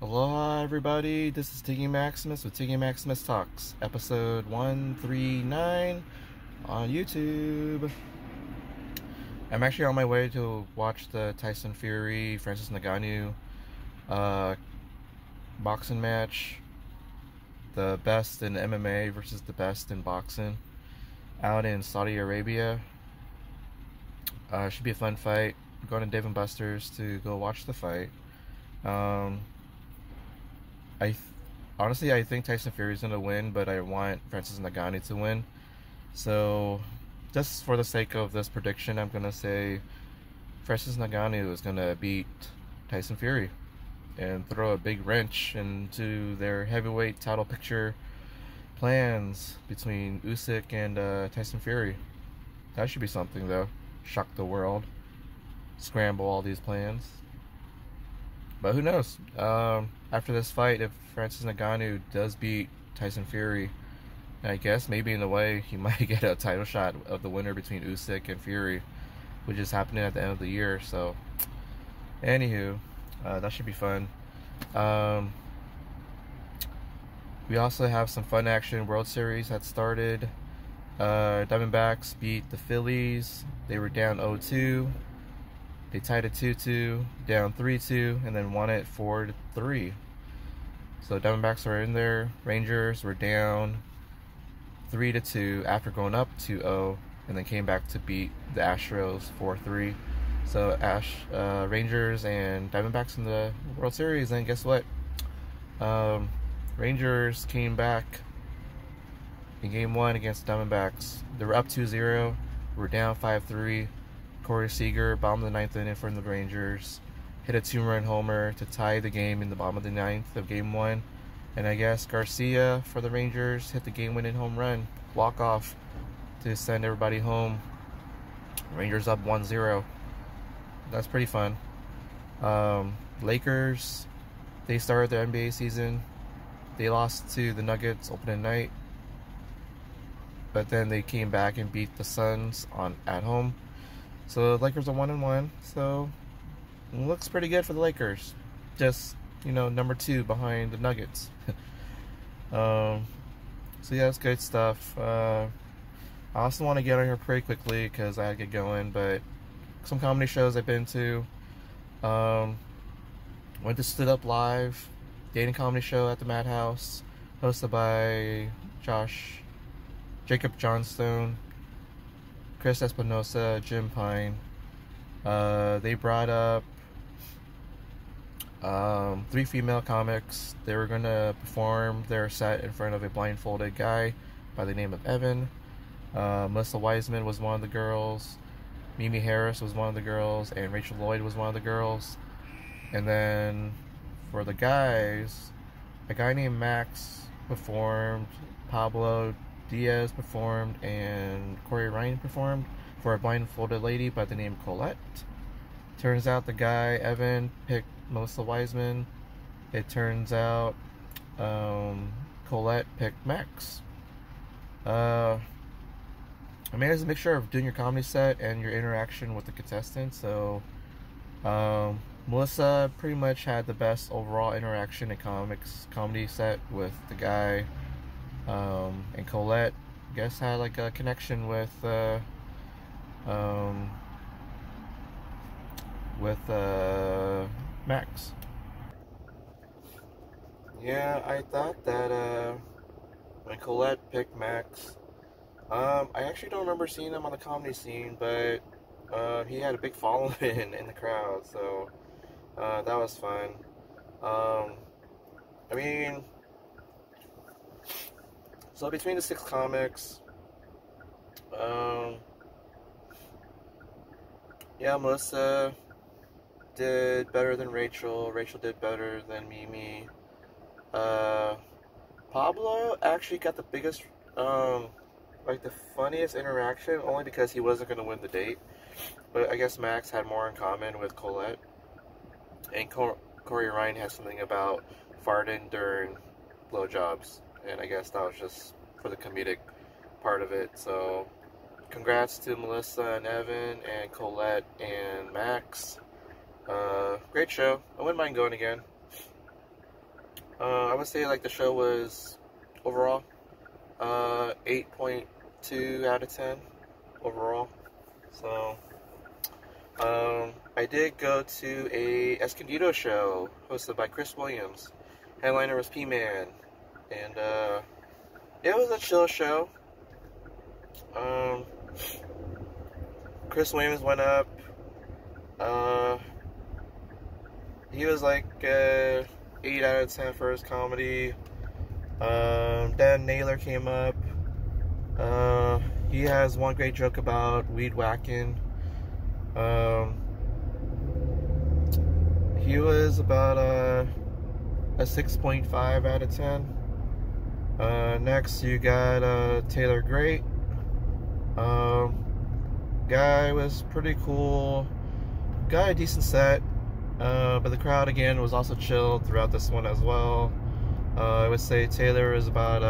Aloha everybody, this is Tiggy Maximus with Tiggy Maximus Talks, episode 139 on YouTube. I'm actually on my way to watch the Tyson Fury Francis Ngannou boxing match. The best in MMA versus the best in boxing out in Saudi Arabia. Should be a fun fight. I'm going to Dave & Buster's to go watch the fight. Honestly, I think Tyson Fury is going to win, but I want Francis Ngannou to win. So, just for the sake of this prediction, I'm going to say Francis Ngannou is going to beat Tyson Fury and throw a big wrench into their heavyweight title picture plans between Usyk and Tyson Fury. That should be something, though. Shock the world. Scramble all these plans. But who knows? After this fight, if Francis Ngannou does beat Tyson Fury, I guess maybe in a way he might get a title shot of the winner between Usyk and Fury, which is happening at the end of the year. So, anywho, that should be fun. We also have some fun action. World Series had started. Diamondbacks beat the Phillies. They were down 0-2. They tied it 2-2, down 3-2, and then won it 4-3. So Diamondbacks are in there. Rangers were down 3-2 after going up 2-0, and then came back to beat the Astros 4-3. So Rangers and Diamondbacks in the World Series. And guess what? Rangers came back in Game 1 against the Diamondbacks. They were up 2-0. Were down 5-3. Corey Seager bombed the ninth inning for the Rangers, hit a 2-run homer to tie the game in the bottom of the ninth of Game 1. And I guess Garcia for the Rangers hit the game-winning home run, walk-off, to send everybody home. Rangers up 1-0. That's pretty fun. Lakers, they started their NBA season. They lost to the Nuggets opening night, but then they came back and beat the Suns at home. So the Lakers are 1-1, so it looks pretty good for the Lakers. Just, number 2 behind the Nuggets. So yeah, that's good stuff. I also want to get on here pretty quickly because I gotta get going, but some comedy shows I've been to. Went to Stood Up Live, dating comedy show at the Madhouse, hosted by Jacob Johnstone, Chris Espinosa, Jim Pine. They brought up 3 female comics. They were going to perform their set in front of a blindfolded guy by the name of Evan. Melissa Wiseman was one of the girls. Mimi Harris was one of the girls. And Rachel Lloyd was one of the girls. And then for the guys, a guy named Max performed. Pablo Diaz performed, and Corey Ryan performed for a blindfolded lady by the name Colette. Turns out the guy, Evan, picked Melissa Wiseman. It turns out Colette picked Max. I mean, it's a mixture of doing your comedy set and your interaction with the contestants. So Melissa pretty much had the best overall interaction and comedy set with the guy. And Colette, I guess, had like a connection with Max. Yeah, I thought that when Colette picked Max, I actually don't remember seeing him on the comedy scene, but he had a big following in the crowd, so that was fun. I mean, so between the 6 comics, yeah, Melissa did better than Rachel. Rachel did better than Mimi. Pablo actually got the biggest, like the funniest interaction, only because he wasn't going to win the date. But I guess Max had more in common with Colette. And Corey Ryan has something about farting during blowjobs. And I guess that was just for the comedic part of it. So, congrats to Melissa and Evan and Colette and Max. Great show. I wouldn't mind going again. I would say like the show was overall 8.2 out of 10 overall. So I did go to a Escondido show hosted by Chris Williams. Headliner was P-Man, and it was a chill show. Chris Williams went up. He was like 8 out of 10 for his comedy. Dan Naylor came up. He has one great joke about weed whacking. He was about a 6.5 out of 10. Next, you got Taylor Great. Guy was pretty cool. Got a decent set. But the crowd again was also chill throughout this one as well. I would say Taylor is about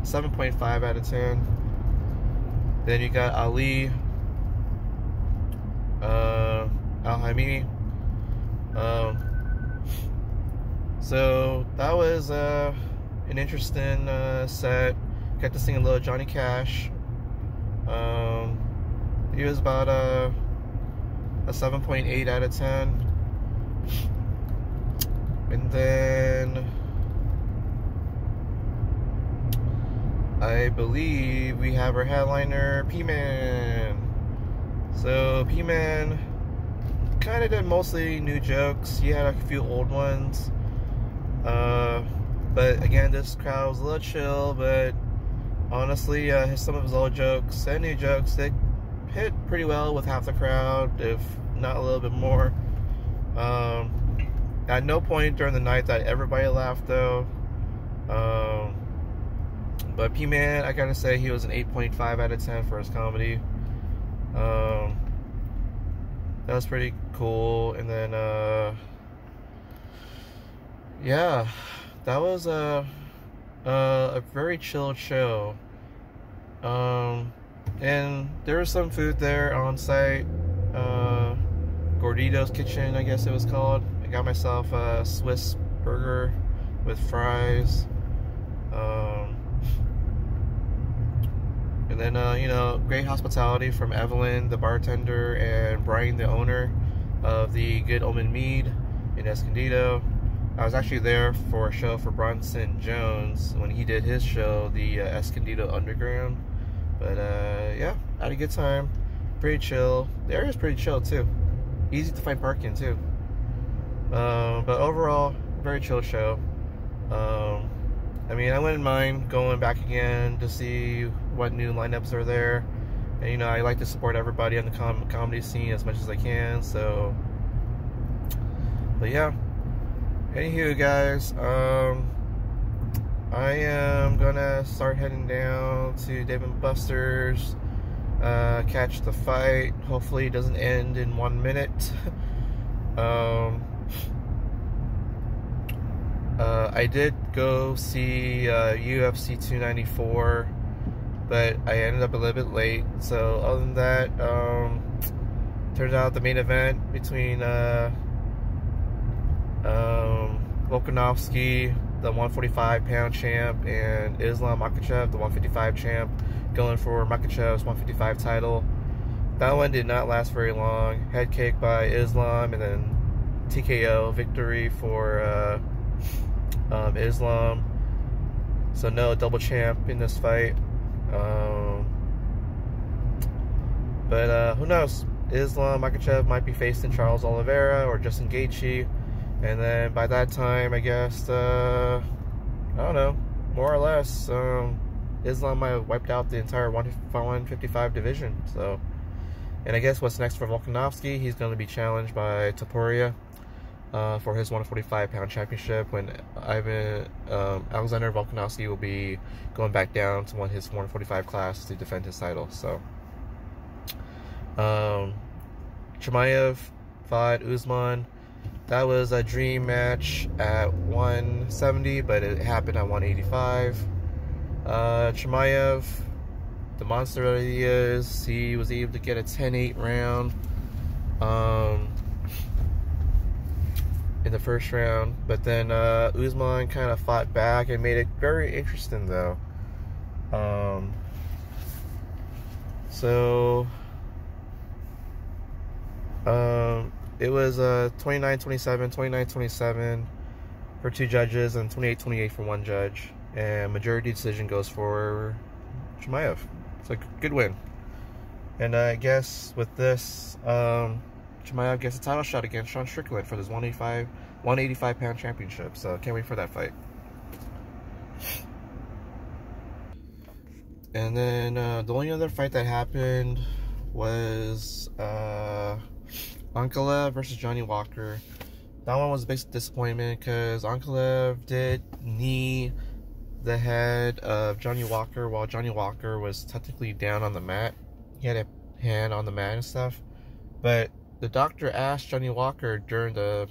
7.5 out of 10. Then you got Ali, Al-Haimi. So that was an interesting set. Got to sing a little Johnny Cash. He was about a 7.8 out of 10. And then I believe we have our headliner, P-Man. So P-Man kind of did mostly new jokes. He had a few old ones. But again, this crowd was a little chill, but honestly, some of his old jokes and new jokes, they hit pretty well with half the crowd, if not a little bit more. At no point during the night that everybody laughed though. But P-Man, I gotta say, he was an 8.5 out of 10 for his comedy. That was pretty cool. And then yeah, that was a very chill show. And there was some food there on site. Gordito's Kitchen, I guess it was called. I got myself a Swiss burger with fries. And then, you know, great hospitality from Evelyn, the bartender, and Brian, the owner of the Good Omen Mead in Escondido. I was actually there for a show for Bronson Jones when he did his show, the Escondido Underground. But yeah, had a good time. Pretty chill. The area's pretty chill too. Easy to find parking too. But overall, very chill show. I mean, I wouldn't mind going back again to see what new lineups are there. And you know, I like to support everybody on the comedy scene as much as I can. So, but yeah. Anywho, guys, I am gonna start heading down to Dave & Buster's, catch the fight. Hopefully it doesn't end in 1 minute. I did go see UFC 294, but I ended up a little bit late. So other than that, turns out the main event between Volkanovski, the 145-pound champ, and Islam Makhachev, the 155 champ, going for Makhachev's 155 title. That one did not last very long. Head kick by Islam, and then TKO victory for Islam. So no double champ in this fight. But who knows? Islam Makhachev might be facing Charles Oliveira or Justin Gaethje. And then by that time, I guess, I don't know, more or less, Islam might have wiped out the entire 155 division. So, and I guess what's next for Volkanovski, he's going to be challenged by Topuria for his 145-pound championship, when Alexander Volkanovski will be going back down to his 145 class to defend his title. So, Chimaev fought Usman. That was a dream match at 170, but it happened at 185. Chimaev, the monster that he is, he was able to get a 10-8 round. in the first round, but then Usman kind of fought back and made it very interesting though. It was 29-27, 29-27 for 2 judges and 28-28 for 1 judge, and majority decision goes for Chimaev. It's a good win. And I guess with this, Chimaev gets a title shot against Sean Strickland for this 185-pound championship. So can't wait for that fight. And then the only other fight that happened was Ankalaev versus Johnny Walker. That one was a big disappointment because Ankalaev did knee the head of Johnny Walker while Johnny Walker was technically down on the mat. He had a hand on the mat and stuff. But the doctor asked Johnny Walker during the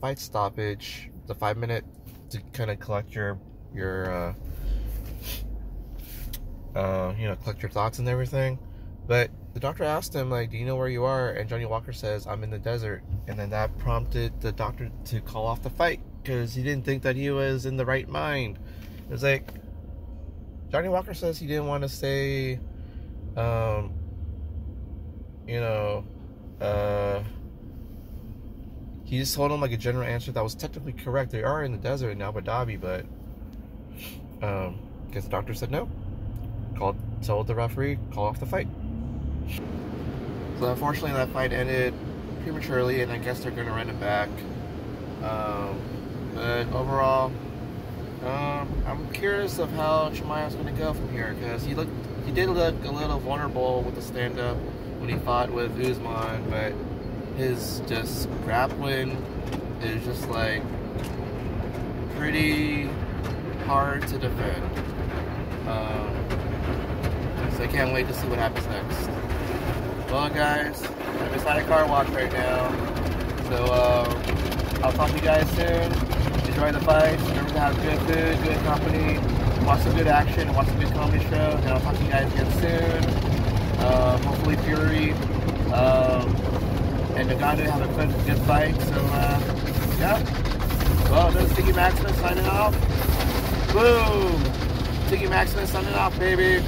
fight stoppage, the 5-minute, to kind of collect your collect your thoughts and everything. But the doctor asked him, like, do you know where you are? And Johnny Walker says, I'm in the desert. And then that prompted the doctor to call off the fight because he didn't think that he was in the right mind. It was like, Johnny Walker says he didn't want to say, he just told him like a general answer that was technically correct. They are in the desert in Abu Dhabi, but guess the doctor said no. Told the referee, call off the fight. So unfortunately that fight ended prematurely, and I guess they're going to run it back. But overall, I'm curious of how Chimaev's going to go from here, because he did look a little vulnerable with the stand-up when he fought with Usman, but his just grappling is just like pretty hard to defend. So I can't wait to see what happens next. Well guys, I'm inside a car wash right now, so I'll talk to you guys soon. Enjoy the fights, remember to have good food, good company, watch some good action, watch some good comedy shows, and I'll talk to you guys again soon. Hopefully Fury and Nagano have a good fight, so yeah. Well, this is Tiggy Maximus signing off. Boom! Tiggy Maximus signing off, baby.